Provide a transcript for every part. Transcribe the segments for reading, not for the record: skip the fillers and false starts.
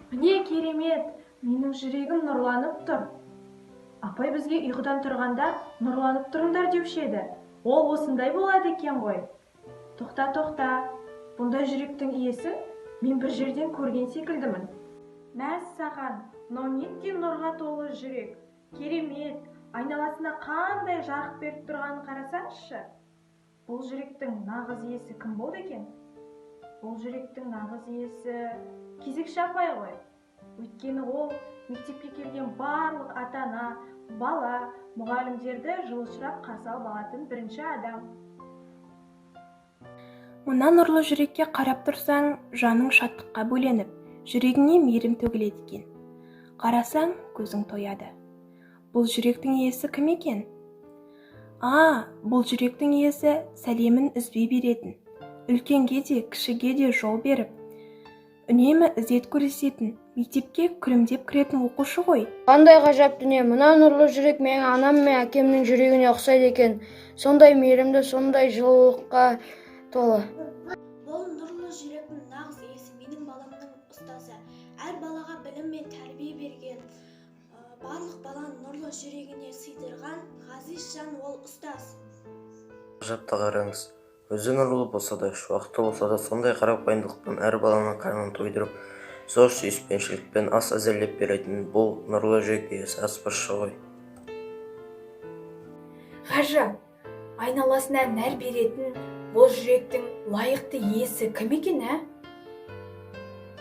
Міне керемет, менің жүрегім нұрланып тұр. Апай бізге ұйқыдан тұрғанда нұрланып тұрыңдар деуші еді. Ол осындай болады екен ғой. Тоқта, бұндай жүректің иесін мен бір жерден көрген секілдімін. Мәссаған, мынау неткен нұрға толы жүрек. Керемет, айналасына қандай жарық беріп тұрғанын қарасаңызшы. Бұл жүректің нағыз иесі кім болды екен? Бұл жүректің нағыз иесі кезекші апай ғой. Өйткені ол мектепке келген барлық ата-ана, бала, мұғалімдерді жылышырап қарсы алып алатын бірінші адам. Мына нұрлы жүрекке қарап тұрсаң, жаның шаттыққа бөленіп, жүрегіңе мейірім төгіледі екен. Қарасаң, көзің тояды. Бұл жүректің иесі кім екен? Бұл жүректің иесі сәлемін үзбей беретін, үлкенге де, кішіге де жол беріп, үнемі ізет көрсететін, мектепке күлімдеп кіретін оқушы ғой. Қандай ғажап дүние, мына нұрлы жүрек менің анам мен әкемнің жүрегіне ұқсайды екен. Сондай мейірімді, сондай жылылыққа толы. Бұл нұрлы жүректің нағыз иесі менің баламның ұстазы. Әр балаға білім мен тәрбие берген, барлық баланың нұрлы жүрегіне сыйдырған ғазиз жан ол ұстаз. Ғажапты қараңыз, өзі нұрлы болса да, шуақты болса да, сондай қарапайымдылықпен әр баланың қарнын тойдырып, зор сүйіспеншілікпен ас әзірлеп беретін бұл нұрлы жүрек иесі аспазшы ғой. Ғажап, айналасына нәр беретін бұл жүректің лайықты иесі кім екен,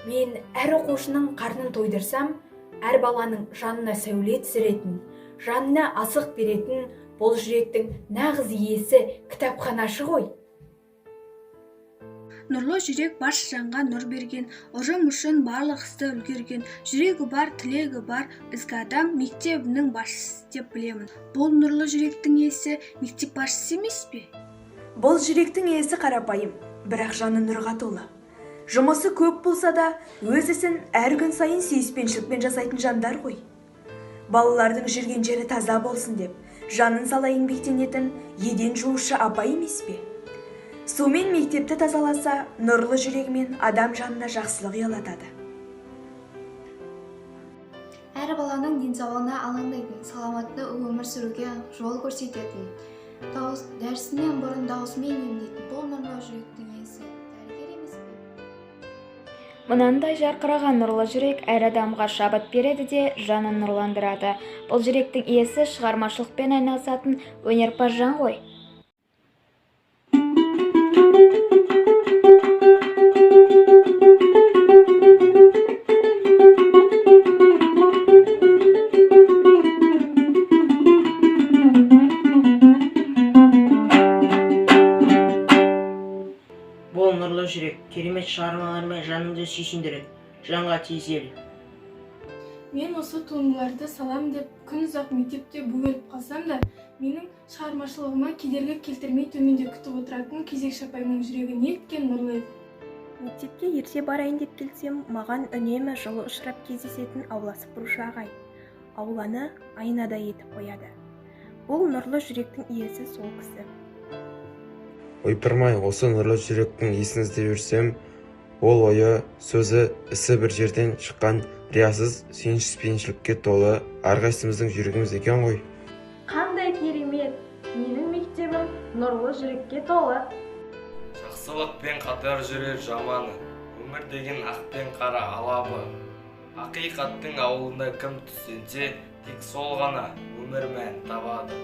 Мен әр оқушының қарнын тойдырсам, әр баланың жанына сәуле түсіретін, жанына асық беретін бұл жүректің нағыз иесі кітапханашы ғой. Нұрлы жүрек барша жанға нұр берген, ұжым үшін барлық істі үлгерген, жүрегі бар, тілегі бар, ізгі адам мектебінің басшысы деп білемін. Бұл нұрлы жүректің иесі мектеп басшысы емес пе? Бұл жүректің иесі қарапайым, бірақ жаны нұрға толы. Жұмысы көп болса да, өз ісін әр күн сайын сүйіспеншілікпен жасайтын жандар ғой. Балалардың жүрген жері таза болсын деп, жанын сала еңбектенетін еден жуушы апай емес пе? Сумен мектепті тазаласа, нұрлы жүрегімен адам жанына жақсылық ұялатады. Әр баланың денсаулығына алаңдайтын, саламатты өмір сүруге жол көрсететін, дәрісінен бұрын даусымен емдейтін бұл нұрлы жүректің иесі дәрігер емес пе? Мынандай жарқыраған нұрлы жүрек әр адамға шабыт береді де жанын нұрландырады. Бұл жүректің иесі шығармашылықпен айналысатын өнерпаз жан ғой. Бұл нұрлы жүрек керемет шығармаларымен жанымды сүйсіндіреді, жанға тиесілі. Мен осы туындыларды салам деп күн ұзақ мектепте бөгеліп қалсам да, менің шығармашылығыма кедергі келтірмей төменде күтіп отыратын кезекші апайымның жүрегі неткен нұрлы еді. Мектепке ерте барайын деп келсем, маған үнемі жылы ұшырап кездесетін ауласы бұрушы ағай. Ауланы айнадай етіп қояды. Бұл нұрлы жүректің иесі сол кісі. Ойпырмай, осы нұрлы жүректің иесін іздеп жүрсем, ол ойы, сөзі, ісі бір жерден шыққан риясыз сүйіспеншілікке толы әрқайсымыздың жүрегіміз екен ғой. Қандай керемет, менің мектебім нұрлы жүрекке толы. Жақсылықпен қатар жүрер жаманы, өмір деген ақ пен қара алабы. Ақиқаттың ауылында кім түссенсе, тек сол ғана өмір мән табады.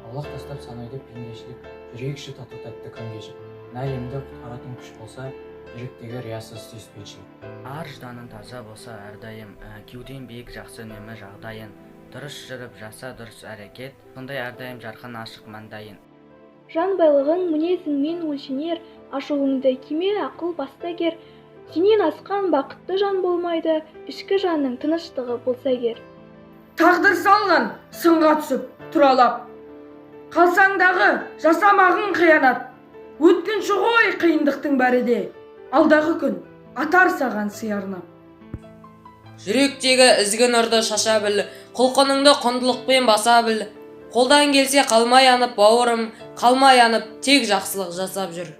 Аллах тастап санайды пендешілік, жүрек іші тату тәтті күн кешіп. Әлемді құтқаратын күш болса, жүректегі риясыз сүйіспеншілік. Ар жданын таза болса әрдайым, кеуден биік жақсы үнемі жағдайын. Дұрыс жүріп жаса дұрыс әрекет, сондай әрдайым жарқын ашық маңдайын. Жан байлығың мінезіңмен өлшенер, ашуыңды кеме ақыл бастагер. Сенен асқан бақытты жан болмайды, ішкі жанның тыныштығы болса егер. Тағдыр салған сынға түсіп тұралап, қалсаңдағы жасамағың қиянат. Өткінші ғой қиындықтың бәрі де, алдағы күн атар саған сиярнап. Жүректегі ізгі нұрды шаша біл, құлқыныңды құндылықпен баса біл. Қолдан келсе қалмай анып бауырым, қалмай анып тек жақсылық жасап жүр.